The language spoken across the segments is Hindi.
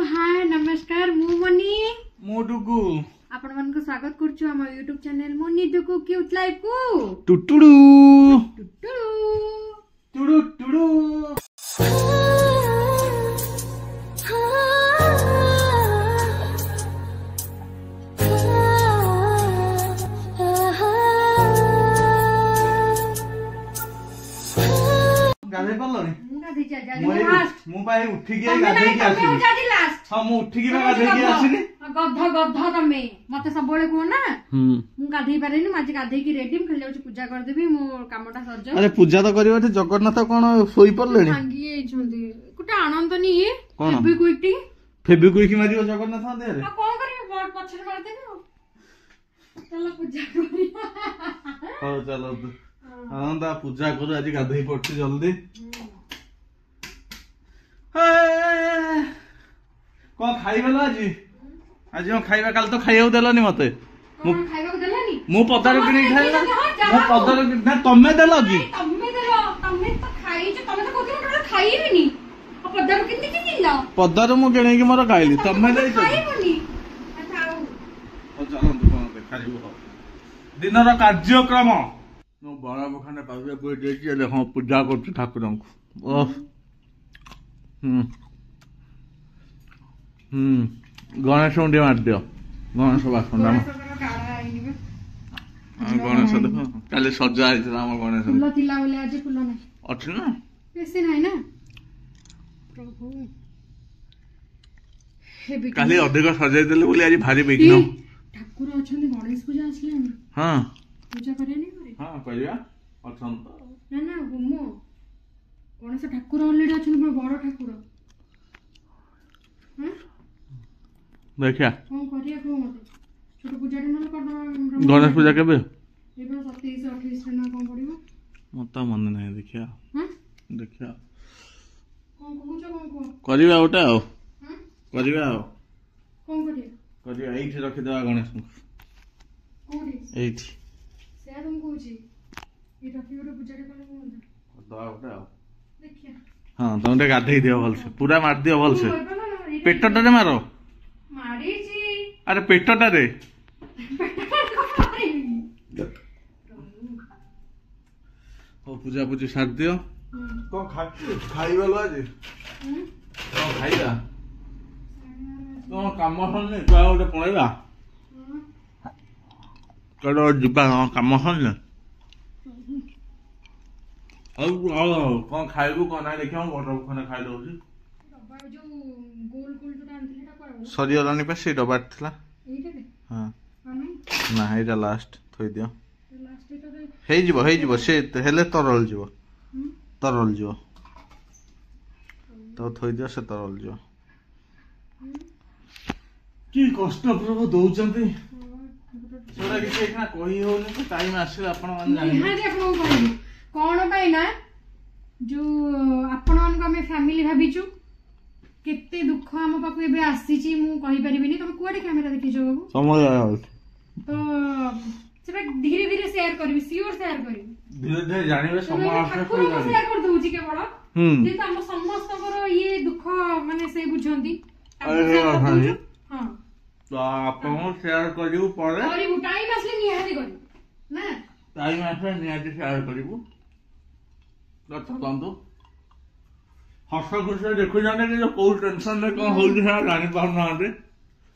हाय नमस्कार मु मनी मु डुगु आपण मन को स्वागत करछु हम YouTube channel money Dugu cute life को टुटुडू टुटुडू टुडू गाधे पल्लनी गाधे जा जा लास्ट मु पाए उठी के गाधे के आसी जाजी लास्ट हां मु उठी के गाधे के आसीनी गध तमे मते सब बळे को ना मु गाधे पारेनी माजे गाधे की रेडी खाली जाउची पूजा कर देबी मो कामटा सरज अरे पूजा तो करबे जगन्नाथ कोन सोई पड़लेनी भांगी एछंदी कुटा आनंद नी ये फेबिक्विक मारियो जगन्नाथ दे रे कोन करी पछर मार देबी चलो पूजा करी हो चलो आनंद पूजा करू आज गाधे पड़ती जल्दी कौन खाइबेलो आज हम खाइबा काल तो खाइयो देलनी मते खाइबा देलनी मु पदार किनी खाइला मु पदार ना तमे देलो की तमे तो खाइ छ तमे तो कोति मटर खाइबेनी आ पदार किनी किनिला पदार मु किने की मोर खाइली तमे देई छ खाइबनी अच्छा ओ चलो दुकान पे खाइबो दिनर कार्यक्रम नो बड़ा बखाने पावे कोई देछि देखो पूजा करछु ठाकुर को ओ गणेश उंडे मार दियो गणेश बासन गणेश देखो काले सजा आइछला हम गणेश फुल तिला बोले आज फुल नै अछि ना बेसी नै ना प्रभु हे काली अधिक सजाई देले बोले आज भारी बिघ्न ठाकुर अछन गणेश पूजा आसले हां पूजा करे नै करे हां करिया अछन ना ना होमो गणेश ठाकुर ऑलरेडी अछन बड़ ठाकुर देखिया कौन करिया को मते छोट पूजा न कर गणेश पूजा केबे एबे 27 28 रे ना कोन पड़िबो मता मन नै देखिया हां देखिया कोन कहू छ कोन करिया ओटा हो करिया हो कोन करिया एठी रखि देवा गणेश कोडी एठी से तुम कहू छी ई रखि ओटा पूजा करे कोन दवा ओटा हो देखिया हां तुम गाधेई दियो भल से पूरा मार दियो भल से पेटटा रे मारो मारी छी अरे पेटटा रे ओ पूजा पूजी साथ दियो को खाइबा लो आज को खाइबा तो काम हन ने का ओटे पळेबा कड़ो जिबा काम हन ने औ कोन खाइबू कोन ना देखियो मोटर खाना खाइ दउछी डब्बा जो गोल गोल जो आनथिले ता करबो सरियलानी पे से डब्बा थला एइटा रे हां आनी ना एटा लास्ट थोइ दियो लास्ट एटा रे हे जिवो से हेले तरल जिवो तो थोइ दियो से तरल जिवो की कष्ट प्रभु दउचंती सोडा किसी एकना कहि होनी तो टाइम आसे आपण मान जानि निहा दे को कहू कोन पाई ना जो आपण मन को हमें फैमिली भाबिचु केते दुख हम पाकु एबे आसी छी मु कहि परिबिनी तुम कोडे कैमरा देखि जो बाबू समय आयो तो सेटा धीरे धीरे शेयर करबी सियोर शेयर करबी धीरे धीरे जानिबे समय आसे कोई शेयर कर दउ छी केवल जे त हम समस्त कर ये दुख माने से बुझंती हां तो आपण शेयर करिउ परे करिउ टाइम आसले निहाती करिउ ना टाइम आसे निहाती शेयर करिउ लता बंदो हस खुशी देखु जाने कि जो कोई टेंशन में कौन हो जानी पाऊ ना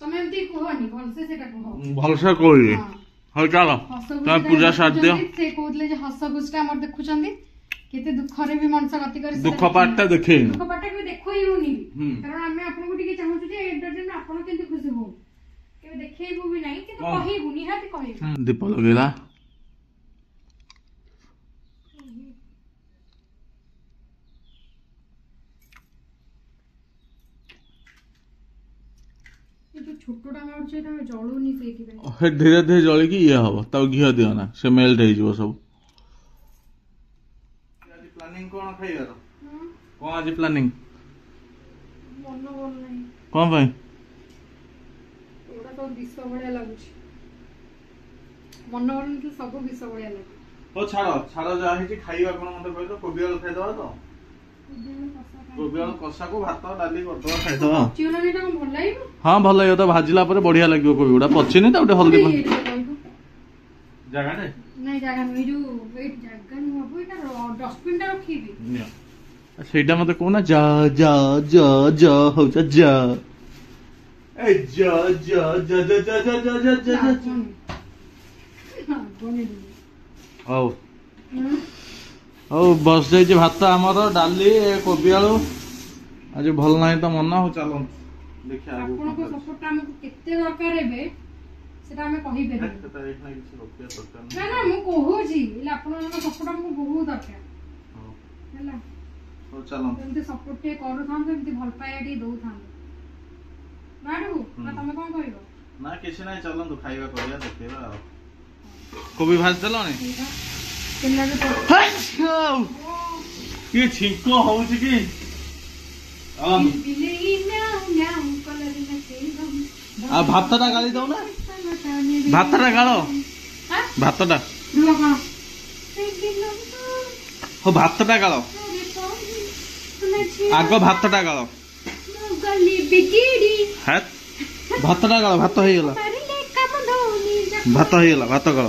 तमे एमती कहनी भलसे सेटा कह भलसे कोई हो चलो ता पूजा साथ दियो से कहले जे हस खुशटा हमर देखुचंदी केते दुख रे भी मनस गति करी दुख पाटटा देखै दुख पाटटा के देखोई होनी कारण हमें आपन को टिके चाहू जे एंटरटेनमेंट आपन केते खुशी हो के देखैबो भी नहीं कि तो कहि गुनी हाथी कहि दीप लगेला छोटोटा मारछे ता जळोनी सेठी बे हे धीरे धीरे जळी की ये हबो त घियो दियो ना से मेल्ट हे जिवो सब आज प्लानिंग कोन खाइयार कोन आज प्लानिंग मन बोल नहीं कोन भाई ओडा तो विश्व बढिया लागुछ मन बोल तो सब विश्व बढिया लाग ओ छाड़ो छाड़ो जा हे खाइबा कोन मते कहलो कोबिया खाइ दवा तो କୋବି ଆଳୁ କଷାକୁ ଭାତ ଡାଲି କରିଦବା ଖାଇଦବା। ଚିଉଲାନି ଟା ଭଲ ଲାଗିବ। ହଁ ଭଲ ଲାଗିବ ତ ଭାଜିଲା ପରେ ବଢିଆ ଲାଗିବ କୋବି ଗୁଡା ପଚିନି ତ ଗୋଟେ ହଳଦୀ ଜାଗାଟେ ନାଇଁ ଜାଗା ନୁହେଁ ଯୋଉ ଏଇଠି ଜାଗା ନୁହଁ ବାବୁ ଏଟା ଡଷ୍ଟବିନ୍ ଟା ରଖିବି। ସେଇଟା ମତେ କହୁନା ଯା ଯା ଯା ଯା ହଉଛ ଯା ଏ ଯା ଯା ଯା ଯା ଯା ଯା ଯା ଯା ଯା ହଉ ହଉ ବସ ଯାଇଛି ଭାତ ଆମର ଡାଲି କୋବି ଆଳୁ ଆଜି ଭଲ ନାହିଁ ତ ମନ ହଉ ଚାଲନ୍ତୁ ଦେଖିବା ଆପଣଙ୍କ ସପୋର୍ଟ ଆମକୁ କେତେ ଦରକାର ଏବେ ସେଟା ଆମେ କହିପାରିବୁ। ନା ନା ମୁଁ କହୁଛି ହେଲେ ଆପଣଙ୍କ ସପୋର୍ଟ ଆମକୁ ବହୁତ ଦରକାର ହେଲା। ହଉ ଚାଲନ୍ତୁ ଏମିତି ସପୋର୍ଟ ଟିକେ କରୁଥାନ୍ତୁ ଏମିତି ଭଲ ପାଇବା ଟିକେ ଦଉଥାନ୍ତୁ ନାଠୁ ନା ତମେ କଣ କହିବ? ନା କିଛି ନାହିଁ ଚାଲନ୍ତୁ ଖାଇବା କରିବା ଦେଖେଇବା ଆଉ କୋବି ଭାଜି ଦେଲଣି କି ଛିଙ୍କ ହଉଛି କି ଆଉ ଭାତଟା ଗାଳି ଦଉନା ଭାତଟା ଗାଳ ଭାତଟା ହଉ ଭାତଟା ଗାଳ ଆଗ ଭାତଟା ଗାଳ ଭାତଟା ଗାଳ ଭାତ ହେଇଗଲା ଭାତ ହେଇଗଲା ଭାତ ଗାଳ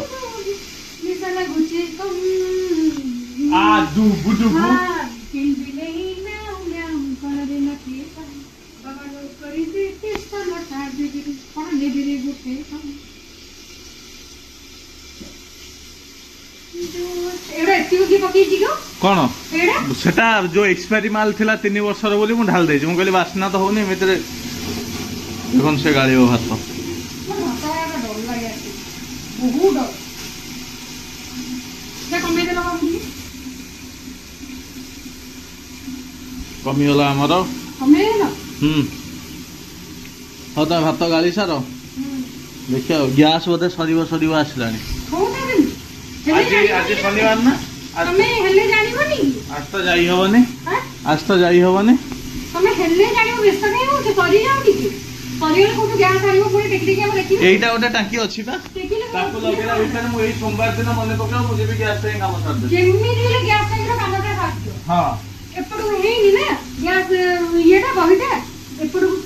କଣ ସେଟା ଯୋଉ ଏକ୍ସପାयରି ମାଲ ଥିଲା 3 ବର୍ଷର ବୋଲି ମୁଁ ଢାଳି ଦେଇଛି ମୁଁ କହିଲି ବାସ୍ନା ତ ହଉନି ଏମିତିରେ ଦେଖନ୍ତୁ ସେ ଗାଳିବ ଭାତ କମିଗଲା ଆମର ହଉ ତମେ ଭାତ ଗାଳି ସାର ଦେଖିବା ଗ୍ୟାସ ବୋଧେ ସରିବ ଆସିଲାଣି ଆଜି ଶନିବାର ନା ଆଜି ତ ଯାଇ ହବନି ଏଇଟା ଗୋଟେ ଟାଙ୍କି ଅଛି ବା ତାକୁ ଲଗେଇଲା ଭିତରେ ମୁଁ ଏଇ ସୋମବାର ଦିନ ମନେ ପକାଉ ମୁଁ ଯିବି ଗ୍ୟାସ ପାଇଁ କାମ ସାରିଦେବି ହଁ ଏପଟକୁ ହେଇନି ନା ଗ୍ୟାସ ଇଏଟା ବହିଟା ଏପଟକୁ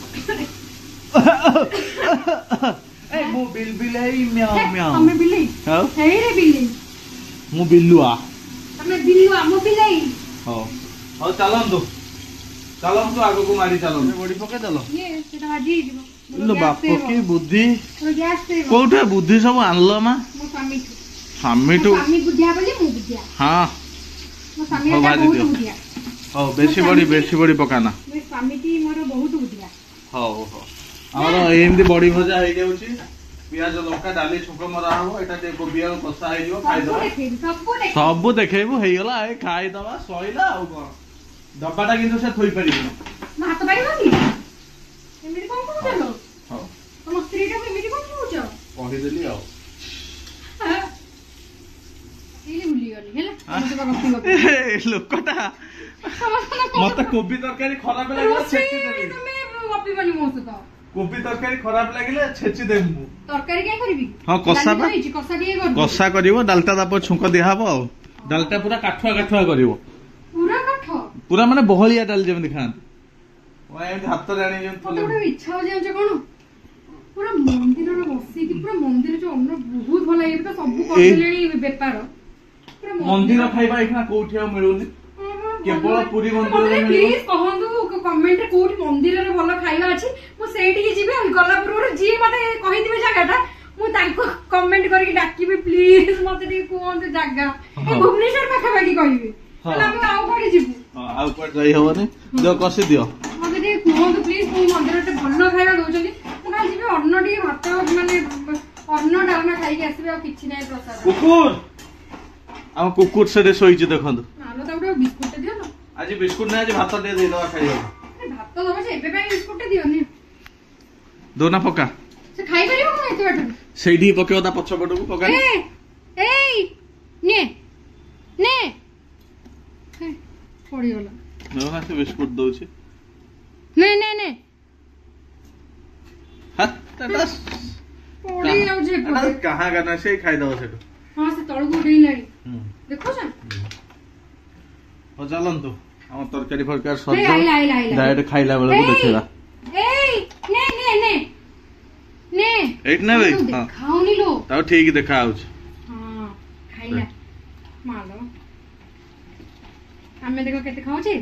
ମୁଁ ବିଲେଇ ମ୍ୟାଉ ମ୍ୟାଉ ତମେ ବିଲେଇ ହେଇରେ ବିଲେଇ ମୁଁ ବିଲୁଆ ତମେ ବିଲୁଆ ମୁଁ ବିଲେଇ ହଉ ହଉ ଚାଲନ୍ତୁ ଆଗକୁ ମାରି ଚାଲନ୍ତୁ ବଡି ପକେଇ ଦେଲ ସେଟା ଭାଜି ହେଇଯିବ ବାପ କି ବୁଦ୍ଧି କୋଉଠି ବୁଦ୍ଧି ସବୁ ଆଣିଲ ମା ସ୍ୱାମୀଠୁ ହଁ ହଉ ବେଶୀ ବଡି ପକାନା ହଉ ଆମର ଏମିତି ବଡି ଭଜା ହେଇଯାଉଛି ପିଆଜ ଲଙ୍କା ଡାଲି ଛୁଙ୍କ ମରା ହବ ଏଟା ଟିକେ କୋବି ଆଳୁ କଷା ହେଇଯିବ ଖାଇଦବା ସବୁ ଦେଖେଇବୁ ହେଇଗଲା ଏ ଖାଇଦବା ସଇଲା ଆଉ କଣ ଡବାଟା କିନ୍ତୁ ସେ ଥୋଇ ପାରିବନି କହିଦେଲି ଆଉ ଲୋକଟା ମତେ କୋବି ତରକାରୀ ଖରାପ ଲାଗିଲା କୋବି ତରକାରୀ ଖରାପ ଲାଗିଲେ ଛେଚି ଦେବି ମୁଁ ତରକାରୀ କାଇଁ କରିବି ହଁ କଷା କରିବ ଡାଲଟା ତାପରେ ଛୁଙ୍କ ଦିଆହବ ଆଉ ଡାଲଟା ପୁରା କାଠୁଆ କରିବ ପୁରା ମାନେ ବହଳିଆ ଡାଲି ଯେମିତି ଖାଆନ୍ତି ଏମିତି ହାତରେ ଆଣି ଇଚ୍ଛା ହଉଛି କଣ ପୁରା ମନ୍ଦିରରେ ବସିକି ପୁରା ମନ୍ଦିର ଯୋଉ ଅନ୍ନ ବହୁତ ଭଲ ଲାଗେ ତ ସବୁ କରିଦେଲେଣି ବେପାର ମନ୍ଦିର ଖାଇବା ଏଇନା କୋଉଠି ଆଉ ମିଳୁନି କେବଳ ପୁରୀ ମନ୍ଦିରରେ ପ୍ଲିଜ କହନ୍ତୁ କମେଣ୍ଟରେ କୋଉଠି ମନ୍ଦିରରେ ଭଲ ଖାଇବା ଅଛି ମୁଁ ସେଇଠିକି ଯିବି ଗଲା ପୂର୍ବରୁ ଯିଏ ମତେ କହିଥିବେ ଜାଗାଟା ମୁଁ ତାଙ୍କୁ କମେଣ୍ଟ କରିକି ଡାକିବି ପ୍ଲିଜ ମତେ ଟିକେ କୁହନ୍ତୁ ଜାଗା ଭୁବନେଶ୍ୱର ପାଖାପାଖି କହିବି ଆମେ ଆଉ କୁଆଡେ ଯିବୁ ଆଉ କୁଆଡେ ଯାଇ ହବନି ଦିଅ କଷି ଦିଅ ମତେ ଟିକେ କୁହନ୍ତୁ ପ୍ଲିଜ କୋଉ ମନ୍ଦିରରେ ଭଲ ଖାଇବା ଦଉଛନ୍ତି ମୁଁ କାଲି ଯିବି ଅନ୍ନ ଟିକେ ଭାତ ମାନେ ଅନ୍ନ ଡାଲମା ଖାଇକି ଆସିବି ଆଉ କିଛି ନାହିଁ ପ୍ରସାଦ ଆମ କୁକୁର ସେଠି ଶୋଇଛି ଦେଖନ୍ତୁ ବିସ୍କୁଟ ଦିଅ ନା ଆଜି ବିସ୍କୁଟ ନାହିଁ ଆଜି ଭାତ ଟିକେ ଦେଇଦବା ଖାଇବାକୁ ଭାତ ଦବ ଯେ ଏବେ ପାଇଁ ବିସ୍କୁଟ ଦିଅନି ଦୋନା ପକା ସେ ଖାଇପାରିବ କଣ ଏତେ ବାଟ ସେଇଠି ପକେଇବ ତା ପଛ ପଟକୁ ପକା ଏଇ ନେ ନେ ପଡ଼ିଗଲା ଦୋନା ସେ ବିସ୍କୁଟ ଦଉଛି ନେ ନେ ନେ ପଡ଼ି ଯାଉଛି କାହା ଗାନା ସେ ଖାଇଦବ ସେଠୁ ହଁ ସେ ତଳକୁ ଉଠେଇଲାଣି ଦେଖୁଛ ଚାଲନ୍ତୁ हम तरकारी फरकार सब डायरेक्ट खाइला बेला को देखिला ए ने ने ने ने एट ने भाई हां खाउनी लो ता ठीक देखा आउछ हां खाइला मालो हमें देखो केते खाउ छी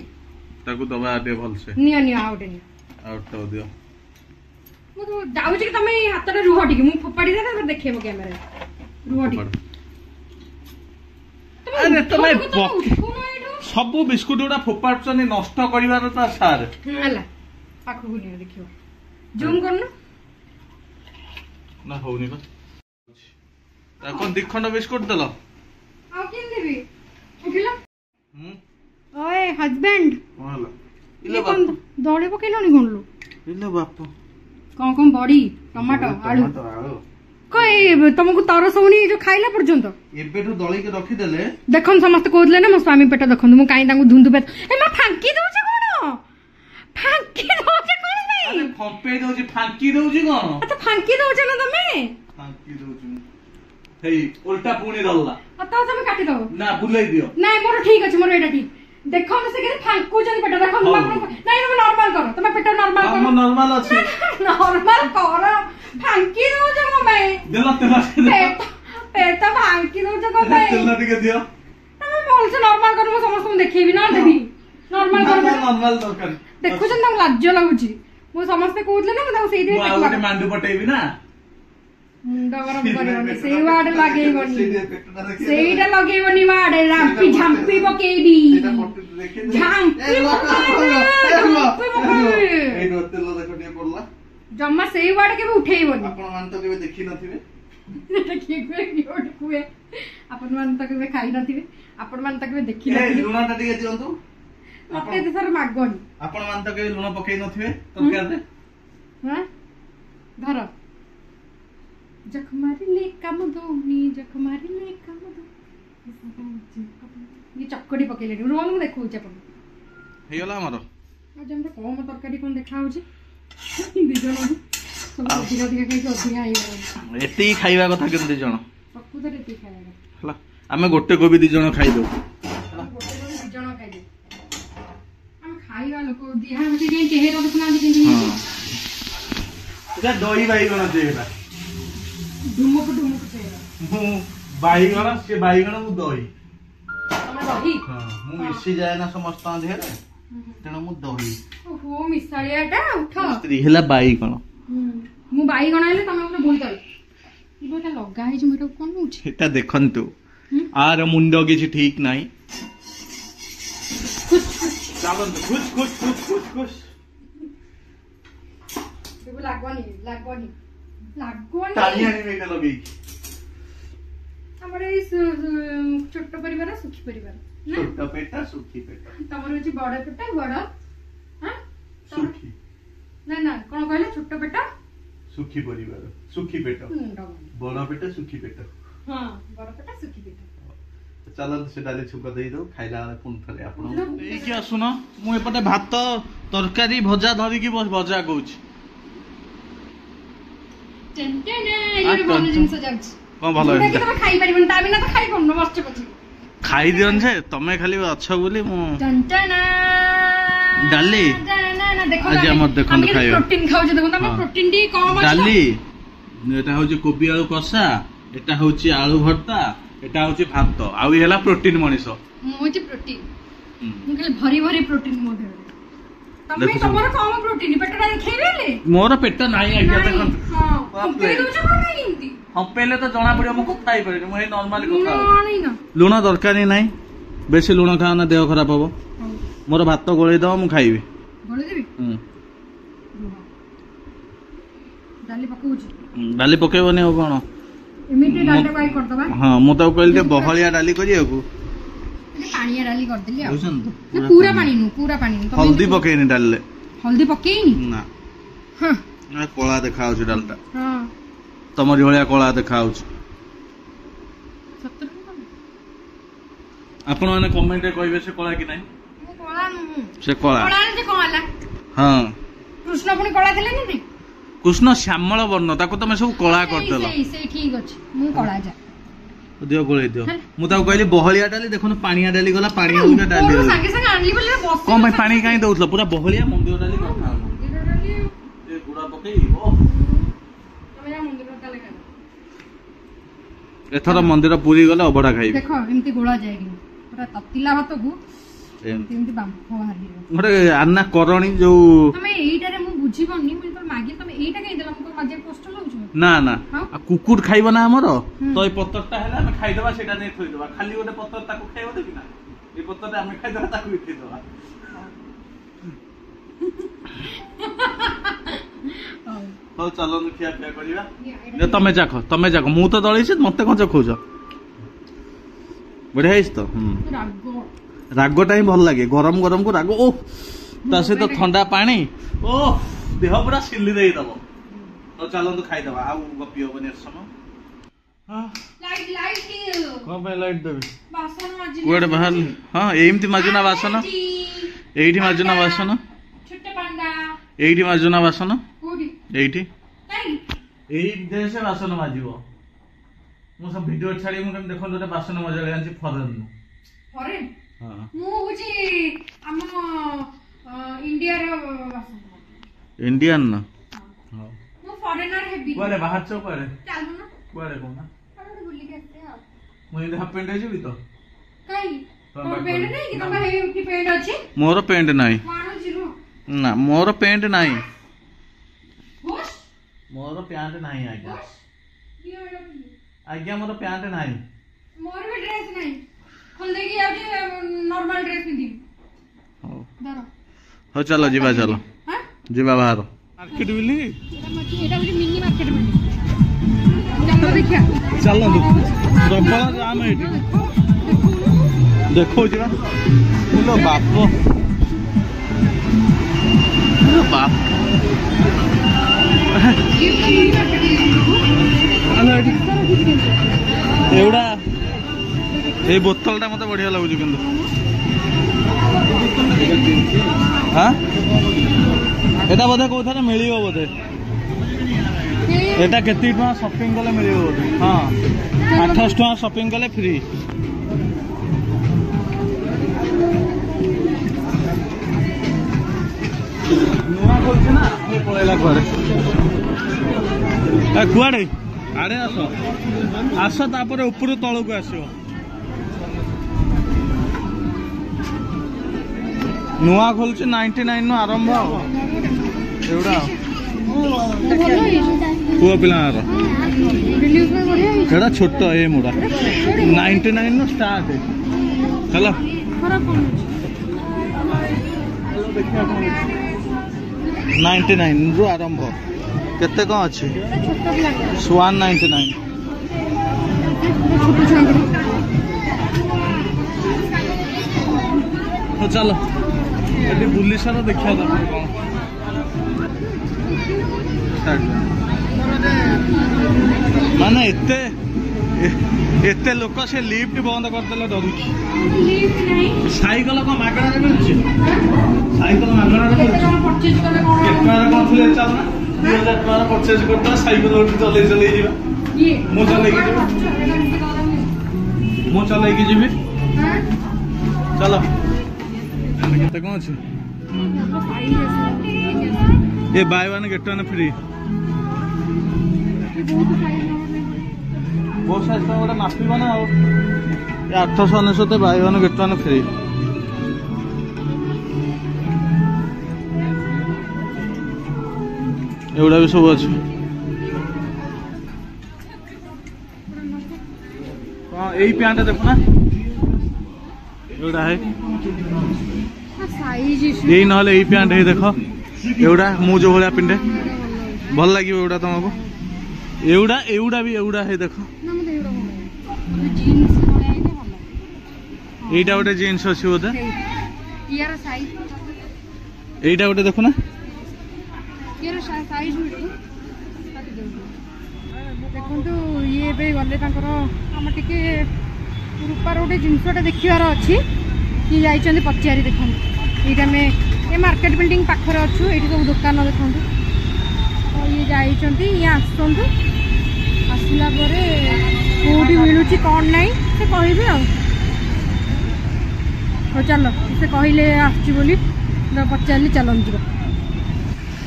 ताकू दबा दे भल से नियो नियो आउट तो दियो मु तो जाउ छी कि तमे हाथ रे रुह टिके मु फोपाडी दे त देखेबो कैमरा रुह टिके अरे तमे सब बिस्कुट गुडा फोपाडछनी नष्ट करिवार त सार हला पाखु गुनियो देखियो जूम करनु ना होनी बा ता कोन दिखंड बिस्कुट दलो आ किन देबी उठिला ओए हस्बैंड होला इले कोन दौड़े पकेलोनी कोनलो इले बाप कोन बड़ी टमाटो आलू कई तुमको तरस होनी जो खाइला पर्यंत एबेठु दळी के रखी देले देखन समस्त कहले ना मो स्वामी पेट देखन मु काई तांगु धुंदु पेट ए मा फांकी दोछ कोन फांकी दोछ कोन भाई अरे फंपे दोछ फांकी दोछ कोन त फांकी दोछ ना तमे फांकी दोछ हेई उल्टा पुणी दल्ला अतो तमे काटी दो ना बुलाई दियो नाही मोर ठीक अछि मोर एटा ठीक देखो से के फांकू जन पेट देखो नहीं तुम नॉर्मल करो तुम पेट नॉर्मल करो हम नॉर्मल अछि नॉर्मल करो फांकी दो जो मैं देला पेट पेट फांकी दो जो मैं तेल टिके दियो तुम बोल से नॉर्मल करो मैं समस्त तुम देखिबी ना देबी नॉर्मल करो नॉर्मल दरकार देखो जन तुम लाज लागुची मो समस्त कहउतले ना मैं सेही दे देखो आ मांडू पटेबी ना मुंडा गरम करबनी सेही वाड लागेबनी सेहीटा लगेबनी वाडे रापी झांपी पकेबी झांपी ए नो तेल देखो टिके पड़ला जम्मा सेही वाड के उठेइबनी आपण मान तो केबे देखि नथिबे देखिए क्यूट कुए आपण मान तो केबे खाइ नथिबे आपण मान तो केबे देखि नथिबे लुणा टा टिके दियंतु मते तो सर मागोनी आपण मान तो केबे लुणा पकेइ नथिबे तरकार रे हां धर जखमारी ले काम दोनी जखमारी ले काम दो ये चक्कड़ी पकेले रोन में देखौ छ अपन हे गला हमरो आज हमरा कोम तरकारी कोन देखा हो छी दिजन सब अधिक अधिक खाइ अधिक आइ एती खाइबा कथा केन दिजन पक्कू तो एती खाइबा हला हमें गोटे कोबी दिजन खाइ दो गोटे कोबी दिजन खाइ दे हम खाइबा लोक दिहा हम जे चेहरा देखना जे हां एटा दही भाई कोन चेहरा धुमुक चेहरा मु बाईगण से बाईगण मु दही तमे दही हां मु मिसी जाय ना समस्त देहरे तेना मु दही ओहो मिसालियाटा उठ स्त्री हेला बाईगण मु बाईगण आले तमे ओते बोई दल इबोटा लगा है जे मेटा कोन होछ एटा देखंतु आर मुंडो किछि ठीक नाही चालन खुश खुश खुश खुश खुश देखो लागोनी तालिया ने मेटा लगी हमरे छोट परिवार सुखी परिवार छोट पेटा सुखी पेटा तमर होची बड़ पेटा बड़ हां सुखी ना ना कोन कहले छोट पेटा सुखी परिवार सुखी पेटा बड़ पेटा सुखी पेटा हां बड़ पेटा सुखी पेटा चलन से डाली छुका देई दो खाइला पुन थरे आपण ए कि सुनो मु एपटे भात तरकारी भजा धरि की भजा कहूछ टेंटेन ये भलो जिंस जाउछ कोन भलो है कि तमे खाइ परिबन ता बिना त खाइ कोन मस्त पछि खाइ दियन जे तमे खाली अच्छा बोली मु टेंटेन डाली ना ना देखो आज हम देखन खाइ प्रोटीन खाउ जे देखो तमे प्रोटीन डी कम अछि डाली एटा होची कोबी आलू कसा एटा होची आलू भर्ता एटा होची भात आउ हेला प्रोटीन मनिसो मु होची प्रोटीन मु खाली भरी भरी प्रोटीन मो दे तमे तमरो कम प्रोटीन पेटरा खेबेले मोर पेट नाही आज्ञा देखन हां पे दोछ कोन हिंदी हम पहले तो जणा पड़ियो मको खाइ परले मु हे नॉर्मल कथा नहीं ना लुण दरकारी नाही बेसी लुण खाओ ना देह खराब हबो मोर भात गोळै दो मु खाइबी गोळै देबी डाली पकेबनी हो कोन एमिटे डालटा काई कर दबा हां मु तो कहले बहलिया डाली करियाकू पानिया डाली कर देली आ पूरा पानी नु हल्दी पकेनी डालले हल्दी पकेनी ना हां ना कोला देखाउ छ डालटा हां तमरी होलिया कोला देखाउ छ सत्तर आपण माने कमेंट रे कहबे से कोला कि नै मु कोला नु से कोला से कोला हां कृष्ण पुनी कोला देले नि कृष्ण श्यामल वर्ण ताको तमे सब कोला कर देलो सही ठीक अछि मु कोला जा दियो गोळे दियो मु ता कहली बहलिया डाली देखुन पानिया डाली गला पानी अलगा डाली संगे संगे आनली बोले बस कोन भाई पानी काई दउथला पूरा बहलिया मंदिर डाली करता मंदिर डाली ए गुड़ा पकई ओ तमेरा मंदिर डाले कर एथरा मंदिर पूरी गले अबडा खाई देखो एमती गोळा जायगी पूरा ततिला भात को एमती बांफ बाहरी मोरे अन्ना करणी जो तमे एईटा रे मु बुझी पन्नी मु तो मागे तमे एईटा कहि देला मु माजे कष्ट लउछु ना ना कुकुर खाइबो ना हमरो तो ए पत्तरटा हैला हम खाइ देबा सेटा नै थोइ देबा खाली ओटे पत्तर ताको खाइबो देबी ना ए पत्तरटा हम खाइ देबा ताको थोइ देबा हो चलो न खिया पिया करिबा जे तमे जाखो मु तो दळै छी मते कोन चखौछ बढ़िया हिस तो रागटा ही भल लगे गरम गरम को राग ओ ता से तो ठंडा पानी ओ देह पूरा सिल्ली देई दबो तो चलो तो खाइ दबा आ गपी हो बने समय लाइट को पे लाइट देबी बासन माजी कोडे बाहर हां एमती माजुना बासन एठी माजुना बासन छोटे पांडा एठी माजुना बासन कोडी एठी काई एई देशे बासन माजिबो मु सब वीडियो छाडी मु कम देखन दोटे बासन मजा लांची फॉरेन हां मु होची हम इंडिया रो बासन इंडियन ना हां मु फॉरेनर हेबी कोरे बाहर चो कोरे चालू ना कोरे कोना अरे बुली के आते आ मु इंदे हाफ पैंट आइबी तो काई तोर पैंट नै कि तमे हे की पैंट अछि मोर पैंट नाही मानो जीरो ना मोर पैंट नाही होश मोर पैंट नाही आज्ञा ये आज्ञा मोर पैंट नाही मोर भी ड्रेस नाही खोल देगी आ नॉर्मल ड्रेस पिंदी हो दारो हो चलो जीवा चलो हां जीवा बाहर मार्केट बिली एटा भी मिनी मार्केट में चलो देखिया चलो प्रबल जाम एठी देखो जीवा लो बाप ये तो मिनी मार्केट एवडा ए बोतलटा मते बढ़िया लागु किंतु हां एटा बोधे कोथारे मिलियो बोधे एटा केती टका शॉपिंग कले मिलियो बोधे हां 28 टका शॉपिंग कले फ्री नुआ खोलछ ना ए पळेला कुआडे ए कुआडे आड़े आस तापर ऊपर तल को आस नुआ खोलुच 99 नु आरंभ एवडा पुआ पिलार एडा छोट ए मुडा 99 नु स्टार्ट चलो 99 रु आरंभ केते कौन अच्छी 199 तो चलो ये बुली सारा देखा था माने एते लोक से लिफ्ट बंद करदेले डरू साइकल को मागणा रे मिलुची साइकल मागणा रे मिलुची परचेज करले कोन कोन फुले चल ना 2000 टका परचेज करता साइकल उठी चले चले जीवा ये मो चले की जीवा मो चले की जीवी हां चलो केते कोन अछि ये by one get one free बहुत साइज का गोटे मापिबा ना आ 899 by one get one free एवढा भी सब अच्छे यही पैंट देखो ना एवढा है यही ना यही पैंट है देखो एवढा मु जो भाया पिंधे भल लगे एवढा तुमको एवढा एवढा भी एवढा है देखो एटा गोटे जीन्स अच्छी बोधे एटा गोटे देखो ना देखो ये गले आम टे रूपार गोटे जिनसटा देखार अच्छी ये जाइए पचारि देखो ये ये मार्केट बिल्डिंग पाखरे अच्छु ये सब दुकान देखो तो ये जाइए ये आसला कोठी मिलूची कौन नहीं से कहबे आ हो चलो से कहले आछी बोली पचारि चलन जीव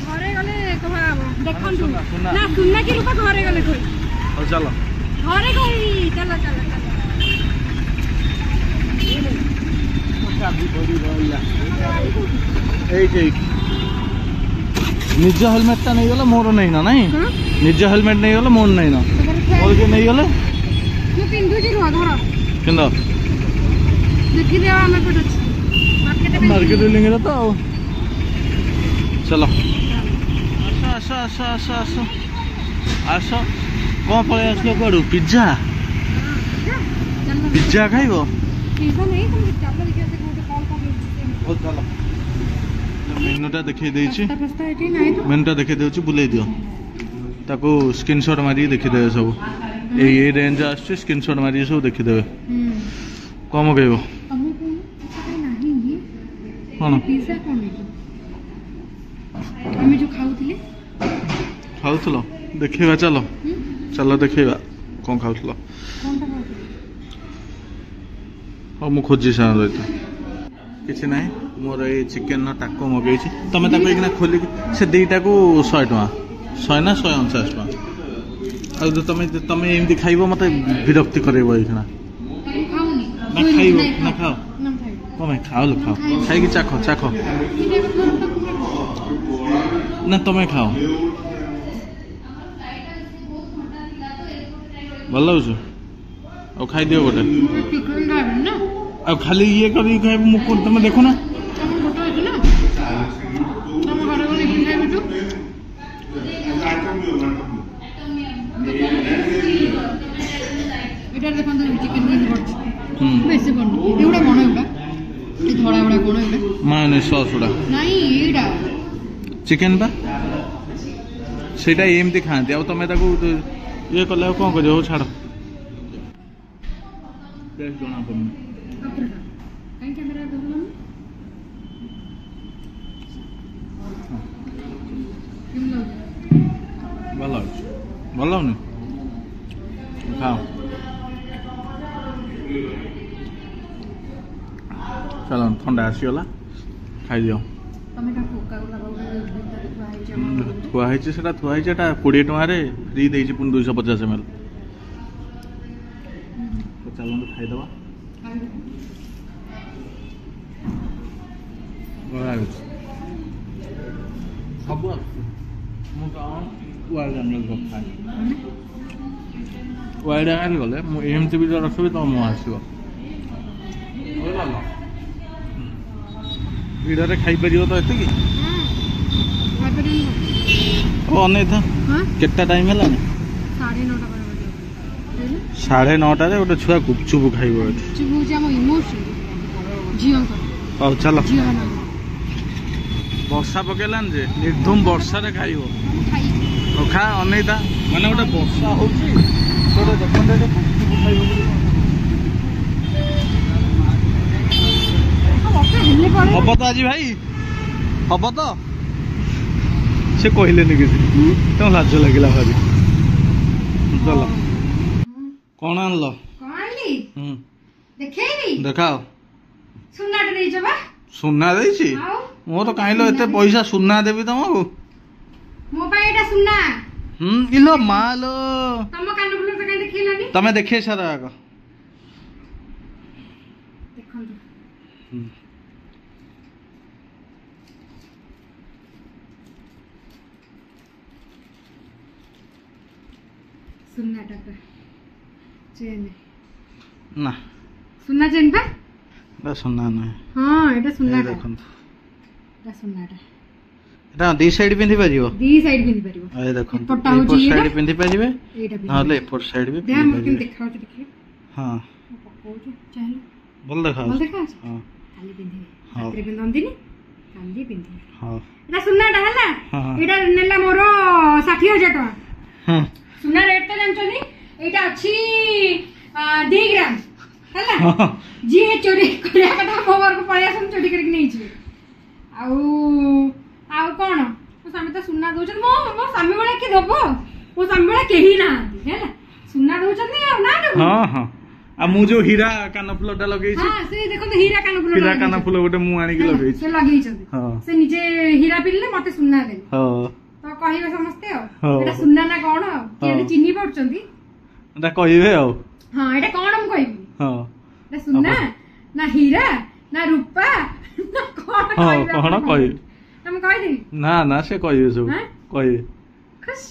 घरे गले कहा देखन ना सुनना की रूपा घरे गले कोई हो चलो घरे कोई चलो चलो चलो निज हेलमेट टा नहीं गला मोर नहीं ना नहीं निज हेलमेट नहीं गला मोर नहीं ना मोर के नहीं गले मैं पिंदु जी रुआ घर किंदा देखि देवा हमें पड़ मार्केट लेंगे तो चलो आस आस आस आस आस कौन पड़े आसलो कड़ू पिज्जा पिज्जा खाइब पिज्जा नहीं तुम चलो देखिए से कौन कौन बहुत चलो मेनूटा देखिए देछि मेनूटा देखिए देछि बुले दियो ताको स्क्रीनशॉट मारी देखि देबे सब ए रेंज आछे स्क्रीनशॉट मारी सब देखि देबे कम कहबो कौन पिज्जा कौन हमें जो खाउथिले खाउथलो देखिबा चलो चलो देखिबा कौन खाउथलो कोनटा खाउथिले हो मु खोजी सा रहता किसी ना मोर ये चिकेन टाको मगई तुम ताकना खोल से दीटा को 100 टका 100 ना 149 टका आ तुम तुम एमती खाइब मत विरक्ति करेब ना खाइब ना खाओ कम खाओ लो खाओ खाई चाख चाख ना तुम खाओ भल लगुच आ खाई दियो गोटे आ खाली ये करी खाइब मु तुम देखो ना सॉस चिकेन बा सेटा एमती खाती आ तुम ये कले कौन कर छाड़ जना पड़ना भल भल खाओ चलो ठंडा आसीगला खाई दियो थुआई सेटा थुआई 20 टकर फ्री दे 250 ml चलो खाईदबा सब वाइड एंगल गले एमती भी रखी तुम मुँह आसो भिड़े खाईपर तो एत कि अने था केटा टाइम है 9:30 गोटे छुआ गुपचुप खाइब चलो वर्षा पकेलान जे निर्धूम वर्षा खाइब खा अनेता माने गोटे वर्षा होची तो देखन दे गुपचुप खाइब हम तो आज भाई हम तो से कहले किसी तुम लाज लगे भारी चलो कौन आनल देखाओ सुना दे मो तो कहीं एत पैसा सुना देवी तुमको इलो मालो तमें देखे सारा आग सुन्ना टाका चेन ना सुन्ना चेन पा এটা সোনা নয় हां এটা सुन्ना দেখুন এটা सुन्नाटा এটা ଦି সাইড পিন্ধি পারিবো ଦି ସାଇड ପିନ୍ଧି ପାରିବ এই দেখুন ଏପଟଟା ହଉଛି ଏପଟ ସାଇड ପିନ୍ଧି ପାରିବେ ଏଇଟା ନହେଲେ ଏପଟ ସାଇड ବି ଦେହ ମୁଁ କେମିତି ଦେଖାଉଛି ଦେଖିବେ ହଁ ପକଉଛୁ ଚାଲ ଭଲ ଦେଖାଉଛି ଭଲ ଦେଖାଉଛି ହଁ ଖାଲି ପିନ୍ଧିବେ ରାତିରେ ପିନ୍ଧନ୍ତିନି କାଲି ପିନ୍ଧିବେ ହଁ এটা सुन्नाटा ହେଲା এটা ନେଲା ମୋର 60000 ଟଙ୍କା ହଁ सुना रेट तो जानछनी एटा अछि 2 ग्राम हला जी हे चोरी करिया कथा मोबाइल को पळिया सम चोरी करके नै छी आउ आउ कोन मो सामे त सुना दउछ मो सामे बळे के दबो मो सामे बळे केही ना हला सुना दउछन ना हां हां आ मु जो हीरा कानफुलटा लगेई छी हां से देखो हीरा कानफुल गोटे मु आनी के लगेई छी से लगेई छी हां से निजे हीरा पिल्ले मते सुना दे हां तो कहिबे समस्ते एटा सुना ना कोन के चिन्नी पड़चंदी एटा कहिबे हां एटा कोन हम कहिबी हां एटा सुना ना हीरा ना रूपा ना कोन कहिबे कोन कहि हम कहि देबी ना ना से कहिबे सब कहिबे खुश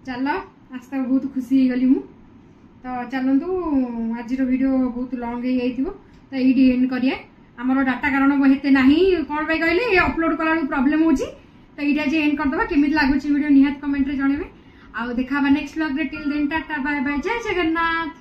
चलो आज तो बहुत खुशी गली मु तो चलतु आज वीडियो बहुत लॉन्ग हो जाइथिबो तो एडी एंड करिया हमर डाटा कारण हेते नाही कोन भाई कहले अपलोड कला प्रॉब्लम होची तो एडी आज एंड कर दबा केमित लागुची वीडियो निहात कमेंट रे जणेबे आ देखाबा नेक्स्ट व्लॉग रे till then tata bye bye जय जगन्नाथ।